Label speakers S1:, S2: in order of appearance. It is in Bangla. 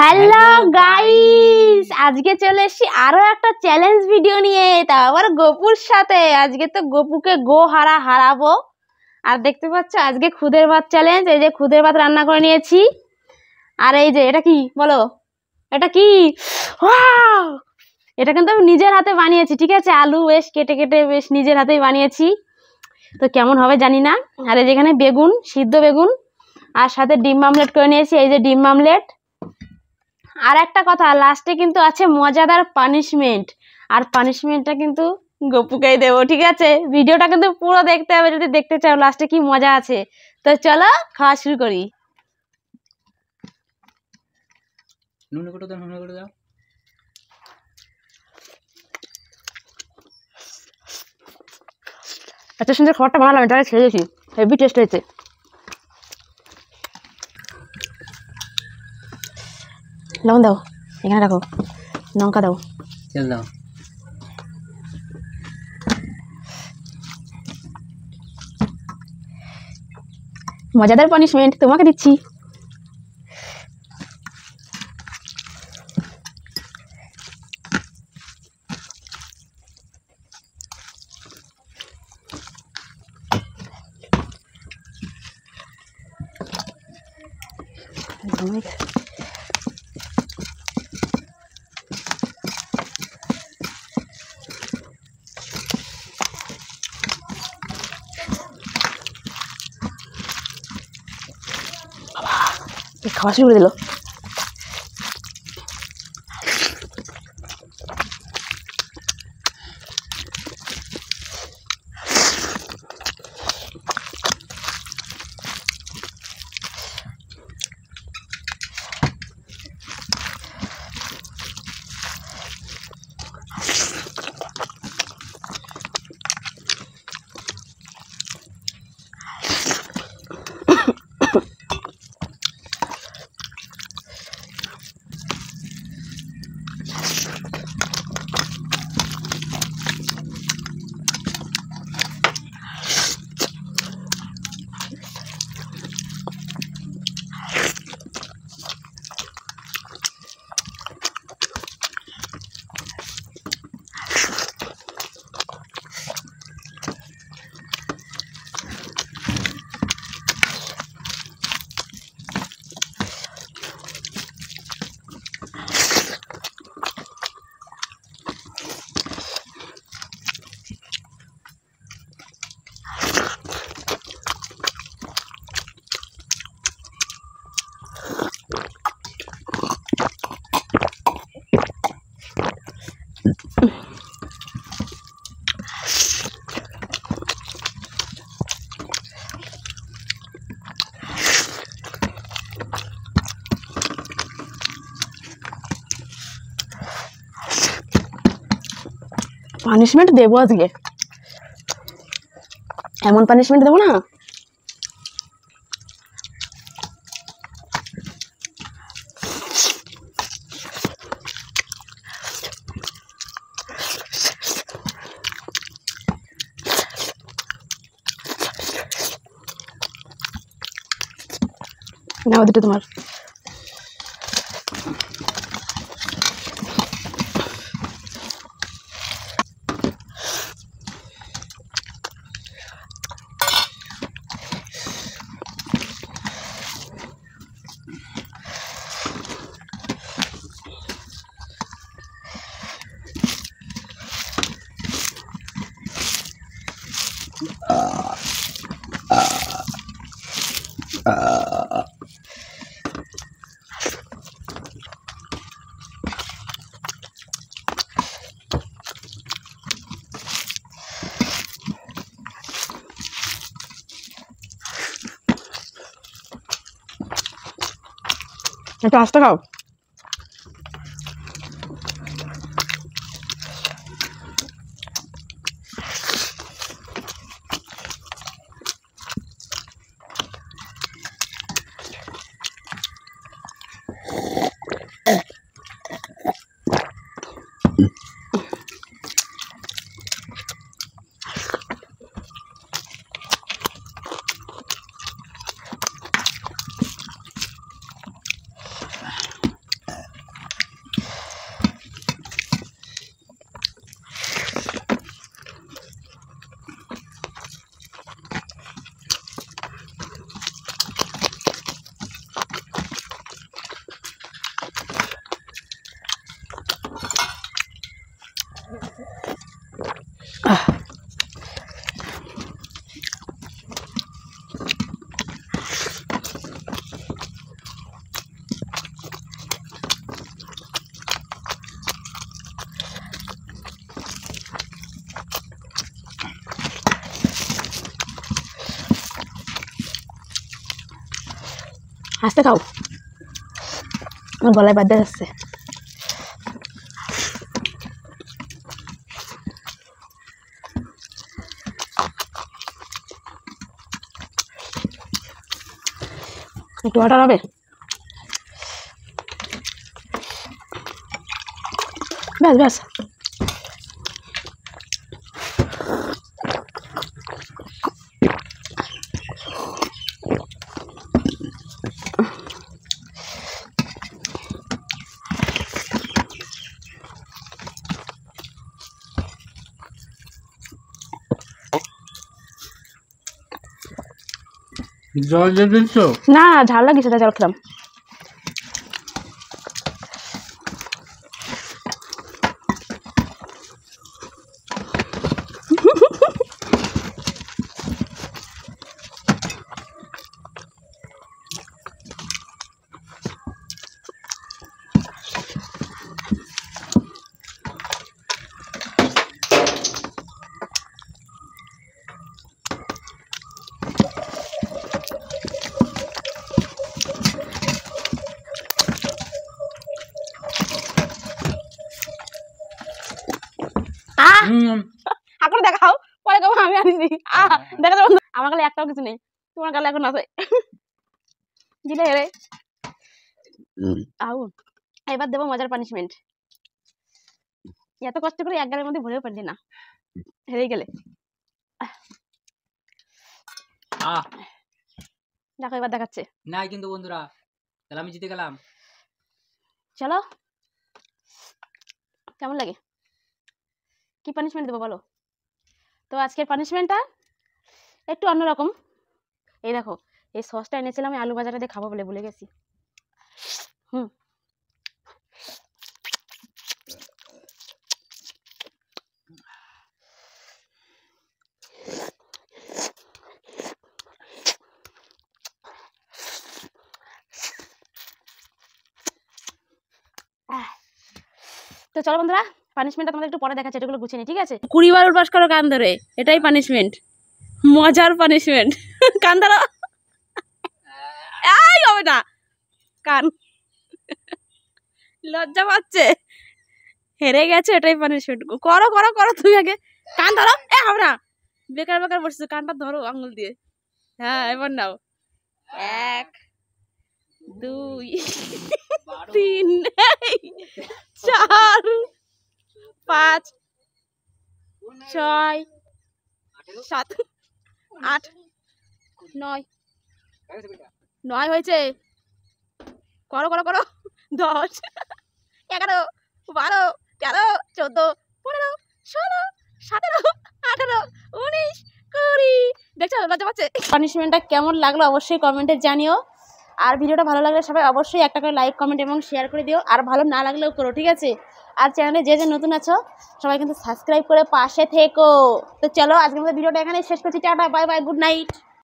S1: হ্যালো গাইস, আজকে চলে এসেছি আরো একটা চ্যালেঞ্জ ভিডিও নিয়ে, তা আবার গপুর সাথে। আজকে তো গপুকে হারাবো। আর দেখতে পাচ্ছ আজকে খুদের ভাত চ্যালেঞ্জ। এই যে খুদের ভাত রান্না করে নিয়েছি। আর এই যে এটা কি বলো, এটা কি? ওয়াও, এটা কিন্তু আমি নিজের হাতে বানিয়েছি, ঠিক আছে? আলু বেশ কেটে কেটে বেশ নিজের হাতেই বানিয়েছি। তো কেমন হবে জানি না। আর এই যেখানে বেগুন, সিদ্ধ বেগুন, আর সাথে ডিম মামলেট করে নিয়েছি। এই যে ডিম মামলেট। আর একটা কথা, লাস্টে কিন্তু আছে মজাদার পানিশমেন্ট। আর পানিশমেন্টটা কিন্তু গপুকেই দেবো, ঠিক আছে? ভিডিওটা কিন্তু পুরো দেখতে হবে যদি দেখতে চাও লাস্টে কি মজা আছে। তো চলো খাওয়া শুরু করি।
S2: নুন করে দাও, নুন করে দাও।
S1: এত সুন্দর খাবারটা বানালাম, এটা খেয়ে দেখি, হেভি টেস্ট হয়েছে। লবণ দাও, এখানে রাখো, লঙ্কা দাও,
S2: তেল দাও।
S1: মজাদার পানিশমেন্ট তোমাকে দিচ্ছি। খাওয়া শুরু করে দিল। পানিশমেন্ট দেবো আজকে, এমন পানিশমেন্ট দেবো না। নাও দুটো তোমার। একটু আস্তে খাও। আস্তে খাও, আমার গলায় বাদ যাচ্ছে। একটু ওয়াটার হবে, ব্যাস ব্যাস।
S2: জল দিয়ে দিচ্ছ?
S1: না, ঝাল লাগিয়েছে তাই জল খেলাম। এখন দেখাও, পরে কব আমি আনিছি। দেখা যাবে আমার গালে একটাও কিছু নেই, তোমার গালে এখন আছে। দিলে হেরে। আউ, এবার দেবো মজার পানিশমেন্ট। এত কষ্ট করে এক গালের মধ্যে ভরেও পারলি না, হেরে গেলে। দেখো এবার দেখাচ্ছে
S2: না কিন্তু বন্ধুরা, তাহলে আমি জিতে গেলাম।
S1: চলো, কেমন লাগে, কি পানিশমেন্ট দেবো বলো? তো আজকের পানিশমেন্টটা একটু অন্যরকম। এই দেখো, এই সসটা এনেছিলাম আমি আলু বাজারে দিয়ে খাবো বলে, ভুলে গেছি। তো চলো বন্ধুরা, পানিশমেন্টটা তোমাদের একটু পরে দেখাচ্ছে, এটাগুলো গুছিয়ে নি, ঠিক আছে? 20 বার উঠবাস করো কান ধরে, এটাই পানিশমেন্ট, মজার পানিশমেন্ট। কান ধরো, এই হবে না, কান লজ্জা পাচ্ছে, হেরে গেছে, এটাই পানিশমেন্ট। করো করো করো, তুমি আগে কান ধরো। হবে না, বেকার বেকার বসছো, কানটা ধরো আঙুল দিয়ে। হ্যাঁ, এবার নাও। 1 2 3 4 5 6 7 8 9 9 হয়েছে। করো করো করো, 10 11 12 13 14 15 16 17 18 19 20। দেখছো লজ্জা পাচ্ছে। পানিশমেন্টটা কেমন লাগলো অবশ্যই কমেন্টে জানিও, আর ভিডিওটা ভালো লাগলে সবাই অবশ্যই একটা করে লাইক কমেন্ট এবং শেয়ার করে দিও, আর ভালো না লাগলেও করো, ঠিক আছে? আর চ্যানেলে যে যে নতুন আছো সবাই কিন্তু সাবস্ক্রাইব করে পাশে থেকো। তো চলো, আজকের মতো ভিডিওটা এখানে শেষ করছি। Tata, bye bye, good night.